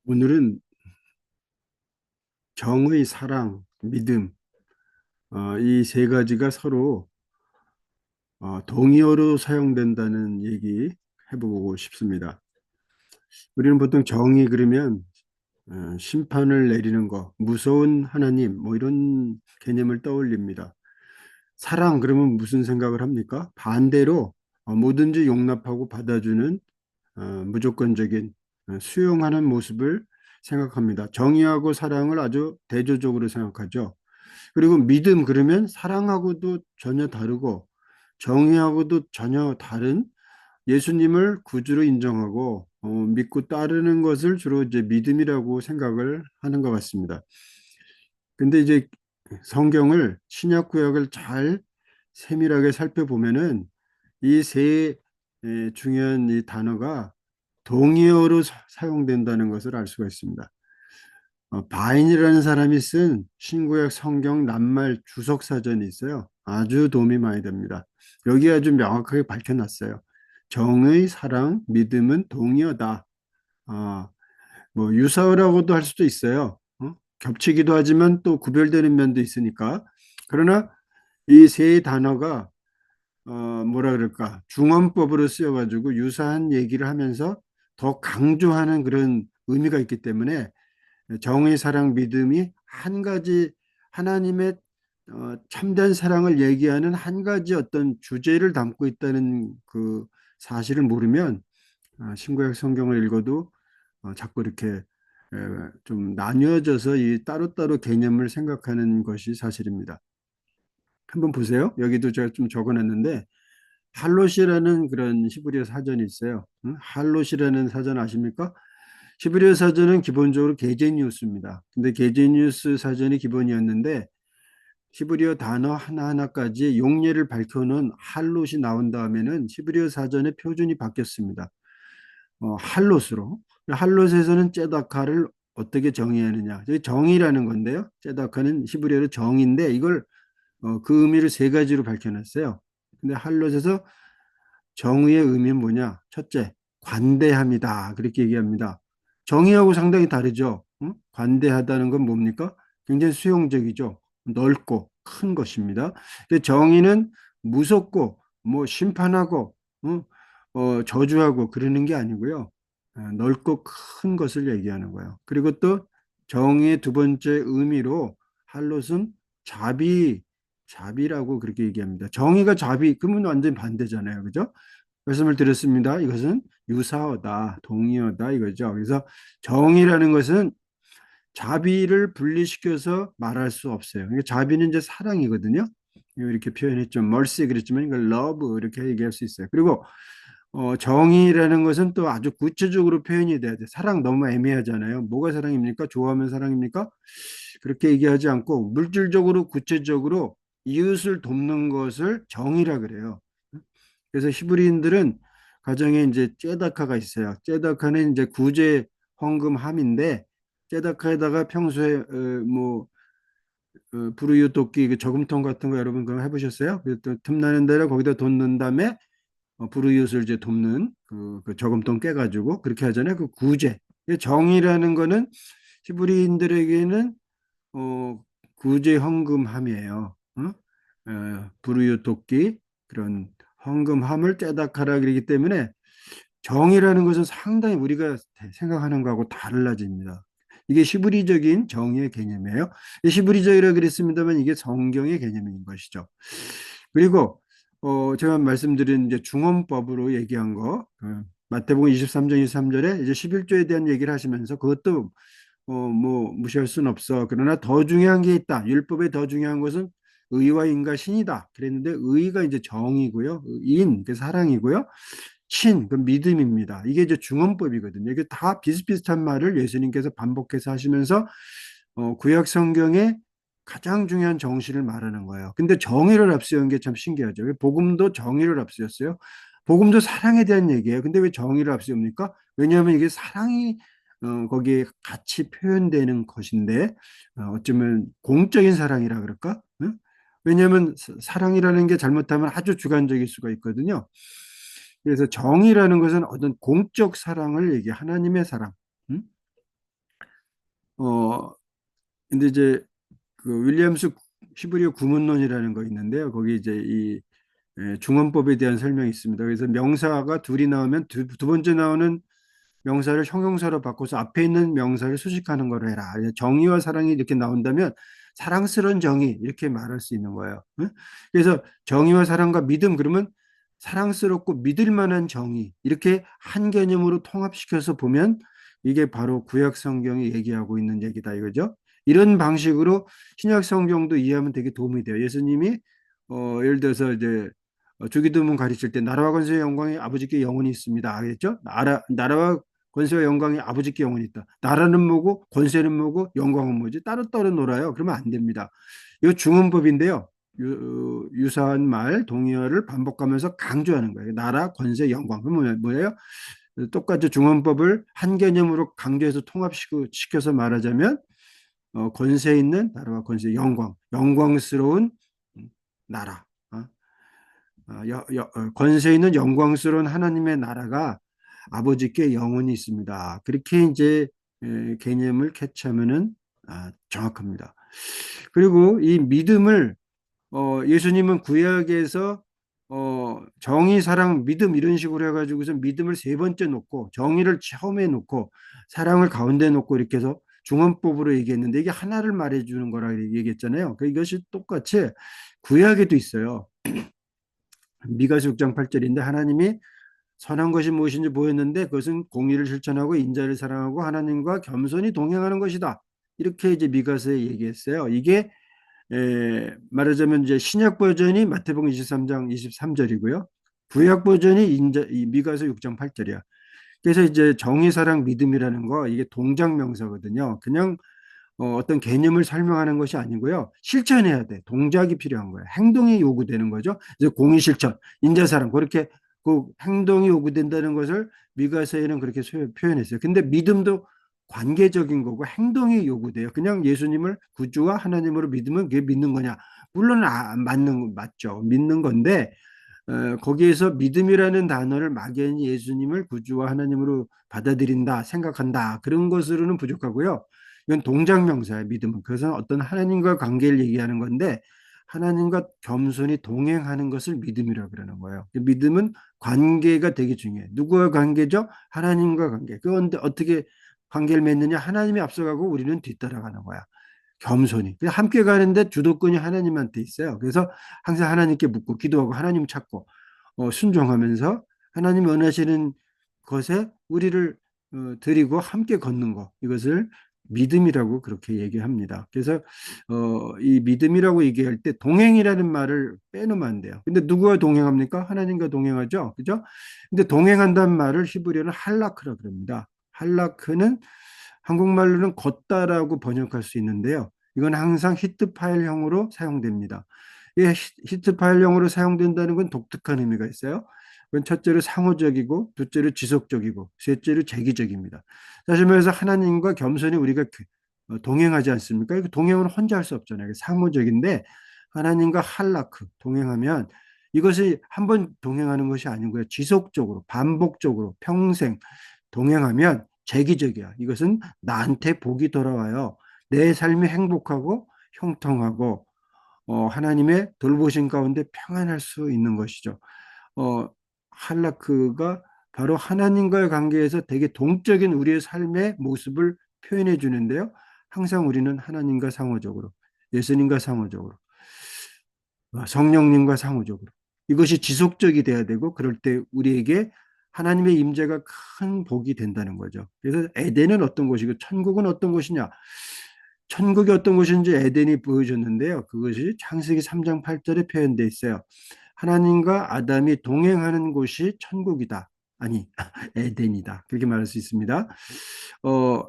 오늘은 정의, 사랑, 믿음, 이 세 가지가 서로 동의어로 사용된다는 얘기 해보고 싶습니다. 우리는 보통 정의 그러면 심판을 내리는 거, 무서운 하나님, 뭐 이런 개념을 떠올립니다. 사랑 그러면 무슨 생각을 합니까? 반대로 뭐든지 용납하고 받아주는 무조건적인 수용하는 모습을 생각합니다. 정의하고 사랑을 아주 대조적으로 생각하죠. 그리고 믿음 그러면 사랑하고도 전혀 다르고 정의하고도 전혀 다른 예수님을 구주로 인정하고 믿고 따르는 것을 주로 이제 믿음이라고 생각을 하는 것 같습니다. 근데 이제 성경을 신약 구약을 잘 세밀하게 살펴보면은 이 세 중요한 이 단어가 동의어로 사용된다는 것을 알 수가 있습니다. 바인이라는 사람이 쓴 신구약 성경 낱말 주석 사전이 있어요. 아주 도움이 많이 됩니다. 여기 아주 명확하게 밝혀놨어요. 정의, 사랑, 믿음은 동의어다. 아, 뭐 유사어라고도 할 수도 있어요. 겹치기도 하지만 또 구별되는 면도 있으니까. 그러나 이 세 단어가 뭐라 그럴까 중언법으로 쓰여가지고 유사한 얘기를 하면서 더 강조하는 그런 의미가 있기 때문에 정의, 사랑, 믿음이 한 가지 하나님의 참된 사랑을 얘기하는 한 가지 어떤 주제를 담고 있다는 그 사실을 모르면 신구약 성경을 읽어도 자꾸 이렇게 좀 나뉘어져서 이 따로따로 개념을 생각하는 것이 사실입니다. 한번 보세요. 여기도 제가 좀 적어놨는데 할롯이라는 그런 히브리어 사전이 있어요. 응? 할롯이라는 사전 아십니까? 히브리어 사전은 기본적으로 게제니우스입니다. 근데 게제니우스 사전이 기본이었는데 히브리어 단어 하나하나까지 용례를 밝혀놓은 할롯이 나온 다음에는 히브리어 사전의 표준이 바뀌었습니다. 할롯으로. 할롯에서는 제다카를 어떻게 정의하느냐. 정의라는 건데요. 제다카는 히브리어로 정의인데 이걸 그 의미를 세 가지로 밝혀놨어요. 근데 할롯에서 정의의 의미는 뭐냐? 첫째, 관대함이다. 그렇게 얘기합니다. 정의하고 상당히 다르죠. 응? 관대하다는 건 뭡니까? 굉장히 수용적이죠. 넓고 큰 것입니다. 근데 정의는 무섭고 뭐 심판하고 응? 저주하고 그러는 게 아니고요. 넓고 큰 것을 얘기하는 거예요. 그리고 또 정의의 두 번째 의미로 할롯은 자비, 자비라고 그렇게 얘기합니다. 정의가 자비, 그러면 완전 반대잖아요. 그죠? 말씀을 드렸습니다. 이것은 유사어다, 동의어다 이거죠. 그래서 정의라는 것은 자비를 분리시켜서 말할 수 없어요. 그러니까 자비는 이제 사랑이거든요. 이렇게 표현했죠. mercy 그랬지만 이걸 love 이렇게 얘기할 수 있어요. 그리고 정의라는 것은 또 아주 구체적으로 표현이 돼야 돼. 사랑 너무 애매하잖아요. 뭐가 사랑입니까? 좋아하면 사랑입니까? 그렇게 얘기하지 않고 물질적으로 구체적으로 이웃을 돕는 것을 정의라 그래요. 그래서 히브리인들은 가정에 이제 째다카가 있어요. 째다카는 이제 구제 헌금함인데 째다카에다가 평소에 뭐 불우이웃 돕기 그 저금통 같은 거 여러분 그거 해보셨어요? 또 틈나는 대로 거기다 돈 넣은 다음에 불우이웃을 이제 돕는 그 저금통 깨가지고 그렇게 하잖아요. 그 구제. 정의라는 거는 히브리인들에게는 어, 구제 헌금함이에요. 불우이웃 돕기 그런 헌금함을 째닥하라 그러기 때문에 정의라는 것은 상당히 우리가 생각하는 거하고 달라집니다. 이게 시브리적인 정의의 개념이에요. 시브리적이라 그랬습니다만 이게 성경의 개념인 것이죠. 그리고 제가 말씀드린 이제 중언법으로 얘기한 거 마태복음 23장 23절에 이제 11조에 대한 얘기를 하시면서 그것도 뭐 무시할 수는 없어. 그러나 더 중요한 게 있다. 율법에 더 중요한 것은 의와 인과 신이다. 그랬는데 의가 이제 정이고요. 인, 그 사랑이고요. 신, 그 믿음입니다. 이게 이제 중언법이거든요. 이게 다 비슷비슷한 말을 예수님께서 반복해서 하시면서 구약 성경에 가장 중요한 정신을 말하는 거예요. 근데 정의를 앞세운 게 참 신기하죠. 복음도 정의를 앞세웠어요. 복음도 사랑에 대한 얘기예요. 근데 왜 정의를 앞세웁니까? 왜냐하면 이게 사랑이 거기에 같이 표현되는 것인데 어쩌면 공적인 사랑이라 그럴까? 응? 왜냐하면 사랑이라는 게 잘못하면 아주 주관적일 수가 있거든요. 그래서 정의라는 것은 어떤 공적 사랑을 얘기해 하나님의 사랑. 응? 어, 근데 이제 그 윌리엄스 히브리어 구문론이라는 거 있는데요. 거기 이제 이 중원법에 대한 설명이 있습니다. 그래서 명사가 둘이 나오면 두 번째 나오는 명사를 형용사로 바꿔서 앞에 있는 명사를 수식하는 거로 해라. 정의와 사랑이 이렇게 나온다면 사랑스러운 정의 이렇게 말할 수 있는 거예요. 응? 그래서 정의와 사랑과 믿음 그러면 사랑스럽고 믿을 만한 정의 이렇게 한 개념으로 통합시켜서 보면 이게 바로 구약 성경이 얘기하고 있는 얘기다 이거죠. 이런 방식으로 신약 성경도 이해하면 되게 도움이 돼요. 예수님이 예를 들어서 이제 주기도문 가르칠 때 나라와 권세의 영광이 아버지께 영원히 있습니다. 알겠죠? 나라와 권세와 영광이 아버지께 영원히 있다. 나라는 뭐고 권세는 뭐고 영광은 뭐지? 따로따로 놀아요. 그러면 안 됩니다. 이 중언법인데요. 유사한 말, 동의어를 반복하면서 강조하는 거예요. 나라, 권세, 영광. 그러면 뭐예요? 똑같이 중언법을 한 개념으로 강조해서 통합시켜서 말하자면 권세 있는 나라와 권세, 영광, 영광스러운 나라. 권세 있는 영광스러운 하나님의 나라가 아버지께 영원히 있습니다. 그렇게 이제 개념을 캐치하면은 정확합니다. 그리고 이 믿음을 예수님은 구약에서 정의, 사랑, 믿음 이런 식으로 해가지고서 믿음을 세 번째 놓고 정의를 처음에 놓고 사랑을 가운데 놓고 이렇게 해서 중언법으로 얘기했는데 이게 하나를 말해주는 거라 얘기했잖아요. 이것이 똑같이 구약에도 있어요. 미가서 6장 8절인데 하나님이 선한 것이 무엇인지 보였는데 그것은 공의를 실천하고 인자를 사랑하고 하나님과 겸손히 동행하는 것이다. 이렇게 이제 미가서에 얘기했어요. 이게 말하자면 이제 신약 버전이 마태복음 23장 23절이고요. 구약 버전이 이 미가서 6장 8절이야. 그래서 이제 정의, 사랑, 믿음이라는 거 이게 동작 명사거든요. 그냥 어떤 개념을 설명하는 것이 아니고요. 실천해야 돼. 동작이 필요한 거예요. 행동이 요구되는 거죠. 이제 공의 실천, 인자사랑 그렇게 그 행동이 요구된다는 것을 미가서에는 그렇게 표현했어요. 근데 믿음도 관계적인 거고 행동이 요구돼요. 그냥 예수님을 구주와 하나님으로 믿으면 그게 믿는 거냐? 물론 맞죠. 믿는 건데 거기에서 믿음이라는 단어를 막연히 예수님을 구주와 하나님으로 받아들인다, 생각한다 그런 것으로는 부족하고요. 이건 동작 명사예요. 믿음은. 그것은 어떤 하나님과 관계를 얘기하는 건데 하나님과 겸손히 동행하는 것을 믿음이라고 그러는 거예요. 믿음은 관계가 되게 중요해요. 누구와 관계죠? 하나님과 관계. 그런데 어떻게 관계를 맺느냐? 하나님이 앞서가고 우리는 뒤따라가는 거야. 겸손히. 함께 가는데 주도권이 하나님한테 있어요. 그래서 항상 하나님께 묻고 기도하고 하나님 찾고 순종하면서 하나님 원하시는 것에 우리를 드리고 함께 걷는 것. 이것을 믿음이라고 그렇게 얘기합니다. 그래서 이 믿음이라고 얘기할 때 동행이라는 말을 빼놓으면 안 돼요. 근데 누구와 동행합니까? 하나님과 동행하죠. 그죠? 근데 동행한다는 말을 히브리어는 할라크라 그럽니다. 할라크는 한국말로는 걷다라고 번역할 수 있는데요. 이건 항상 히트 파일형으로 사용됩니다. 이 히트 파일형으로 사용된다는 건 독특한 의미가 있어요. 그건 첫째로 상호적이고, 둘째로 지속적이고, 셋째로 재기적입니다. 사실 말해서 하나님과 겸손히 우리가 동행하지 않습니까? 동행은 혼자 할 수 없잖아요. 상호적인데 하나님과 할라크 동행하면 이것이 한 번 동행하는 것이 아니고요. 지속적으로, 반복적으로, 평생 동행하면 재기적이야. 이것은 나한테 복이 돌아와요. 내 삶이 행복하고 형통하고 하나님의 돌보신 가운데 평안할 수 있는 것이죠. 할라크가 바로 하나님과의 관계에서 되게 동적인 우리의 삶의 모습을 표현해 주는데요. 항상 우리는 하나님과 상호적으로, 예수님과 상호적으로, 성령님과 상호적으로 이것이 지속적이 돼야 되고 그럴 때 우리에게 하나님의 임재가 큰 복이 된다는 거죠. 그래서 에덴은 어떤 곳이고 천국은 어떤 곳이냐? 천국이 어떤 곳인지 에덴이 보여줬는데요. 그것이 창세기 3장 8절에 표현되어 있어요. 하나님과 아담이 동행하는 곳이 천국이다. 아니, 에덴이다. 그렇게 말할 수 있습니다. 어,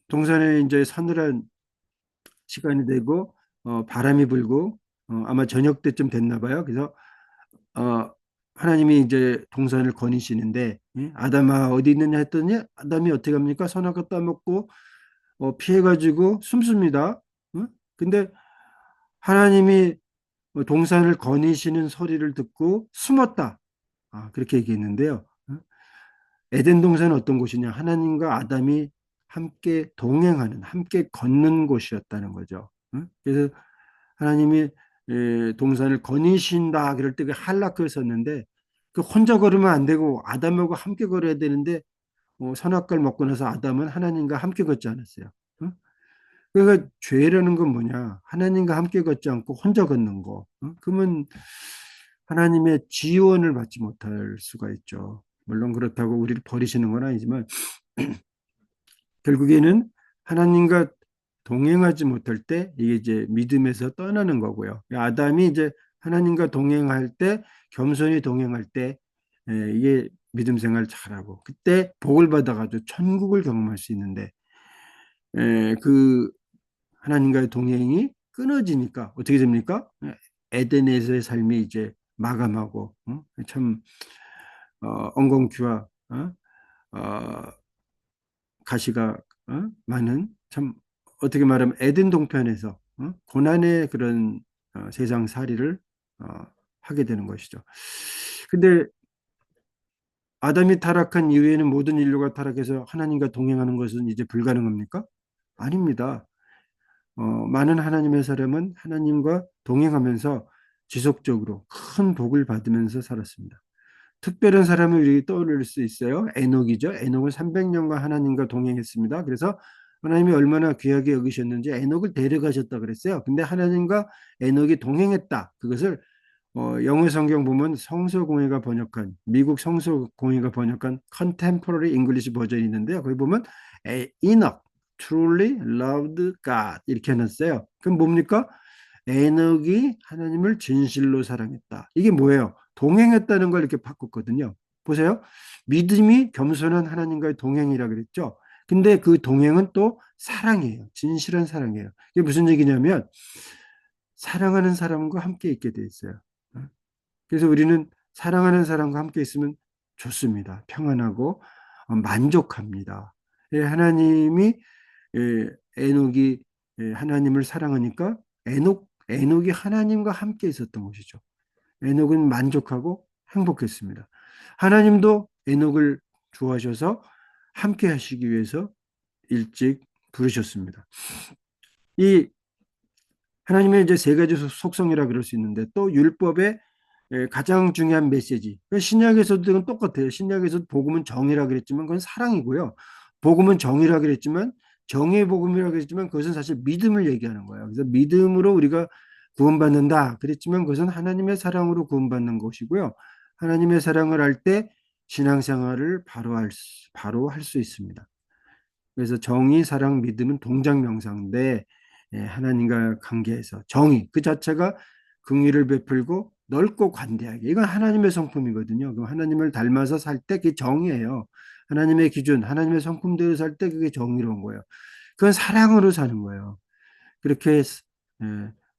동산에 이제 서늘한 시간이 되고 바람이 불고 아마 저녁 때쯤 됐나 봐요. 그래서 어, 하나님이 이제 동산을 거니시는데 아담아 어디 있느냐 했더니 아담이 어떻게 합니까? 선악과 따먹고 피해가지고 숨습니다. 근데 하나님이 동산을 거니시는 소리를 듣고 숨었다. 그렇게 얘기했는데요. 에덴 동산은 어떤 곳이냐? 하나님과 아담이 함께 동행하는, 함께 걷는 곳이었다는 거죠. 응? 그래서 하나님이 동산을 거니신다 그럴 때 그 할라크를 썼는데 그 혼자 걸으면 안 되고 아담하고 함께 걸어야 되는데 선악과를 먹고 나서 아담은 하나님과 함께 걷지 않았어요. 응? 그러니까 죄라는 건 뭐냐? 하나님과 함께 걷지 않고 혼자 걷는 거. 그러면 하나님의 지원을 받지 못할 수가 있죠. 물론 그렇다고 우리를 버리시는 건 아니지만 결국에는 하나님과 동행하지 못할 때 이게 이제 믿음에서 떠나는 거고요. 아담이 이제 하나님과 동행할 때 겸손히 동행할 때 이게 믿음 생활 잘하고 그때 복을 받아가지고 천국을 경험할 수 있는데 그 하나님과의 동행이 끊어지니까 어떻게 됩니까? 에덴에서의 삶이 이제 마감하고 참 엉겅퀴와 어, 가시가 많은 참 어떻게 말하면 에덴 동편에서 고난의 그런 세상살이를 어, 하게 되는 것이죠. 근데 아담이 타락한 이후에는 모든 인류가 타락해서 하나님과 동행하는 것은 이제 불가능합니까? 아닙니다. 많은 하나님의 사람은 하나님과 동행하면서 지속적으로 큰 복을 받으면서 살았습니다. 특별한 사람을 우리 떠올릴 수 있어요. 에녹이죠. 에녹은 300년간 하나님과 동행했습니다. 그래서 하나님이 얼마나 귀하게 여기셨는지 에녹을 데려가셨다 그랬어요. 근데 하나님과 에녹이 동행했다. 그것을 영어 성경 보면 성서공회가 번역한 미국 성서공회가 번역한 Contemporary English 버전이 있는데요. 거기 보면 Enoch truly loved God 이렇게 해놨어요. 그럼 뭡니까? 에녹이 하나님을 진실로 사랑했다. 이게 뭐예요? 동행했다는 걸 이렇게 바꿨거든요. 보세요. 믿음이 겸손한 하나님과의 동행이라 그랬죠. 근데 그 동행은 또 사랑이에요. 진실한 사랑이에요. 이게 무슨 얘기냐면 사랑하는 사람과 함께 있게 돼 있어요. 그래서 우리는 사랑하는 사람과 함께 있으면 좋습니다. 평안하고 만족합니다. 하나님이 에녹이 하나님을 사랑하니까 에녹이 하나님과 함께 있었던 것이죠. 에녹은 만족하고 행복했습니다. 하나님도 에녹을 좋아하셔서 함께 하시기 위해서 일찍 부르셨습니다. 이 하나님의 이제 세 가지 속성이라 그럴 수 있는데 또 율법의 가장 중요한 메시지. 신약에서도 똑같아요. 신약에서 복음은 정의라 그랬지만 그건 사랑이고요. 복음은 정의라 그랬지만 정의의 복음이라 그랬지만 그것은 사실 믿음을 얘기하는 거예요. 그래서 믿음으로 우리가 구원받는다. 그랬지만 그것은 하나님의 사랑으로 구원받는 것이고요. 하나님의 사랑을 할 때 신앙생활을 바로 할 수 있습니다. 그래서 정의, 사랑, 믿음은 동작명사인데 하나님과 관계에서 정의 그 자체가 긍휼을 베풀고 넓고 관대하게 이건 하나님의 성품이거든요. 그럼 하나님을 닮아서 살 때 그게 정의예요. 하나님의 기준, 하나님의 성품대로 살 때 그게 정의로운 거예요. 그건 사랑으로 사는 거예요. 그렇게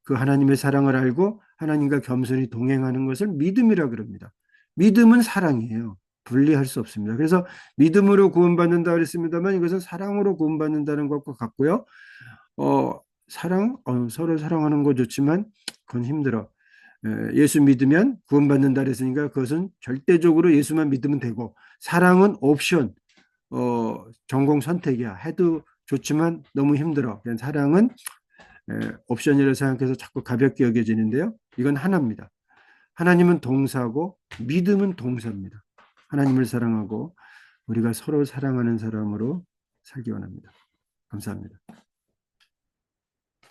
그 하나님의 사랑을 알고 하나님과 겸손히 동행하는 것을 믿음이라 그럽니다. 믿음은 사랑이에요. 분리할 수 없습니다. 그래서 믿음으로 구원받는다 그랬습니다만 이것은 사랑으로 구원받는다는 것과 같고요. 서로 사랑하는 거 좋지만 그건 힘들어. 예수 믿으면 구원받는다 그랬으니까 그것은 절대적으로 예수만 믿으면 되고 사랑은 옵션, 전공 선택이야. 해도 좋지만 너무 힘들어. 그냥 사랑은 옵션이라고 생각해서 자꾸 가볍게 여겨지는데요. 이건 하나입니다. 하나님은 동사고 믿음은 동사입니다. 하나님을 사랑하고 우리가 서로 사랑하는 사람으로 살기 원합니다. 감사합니다.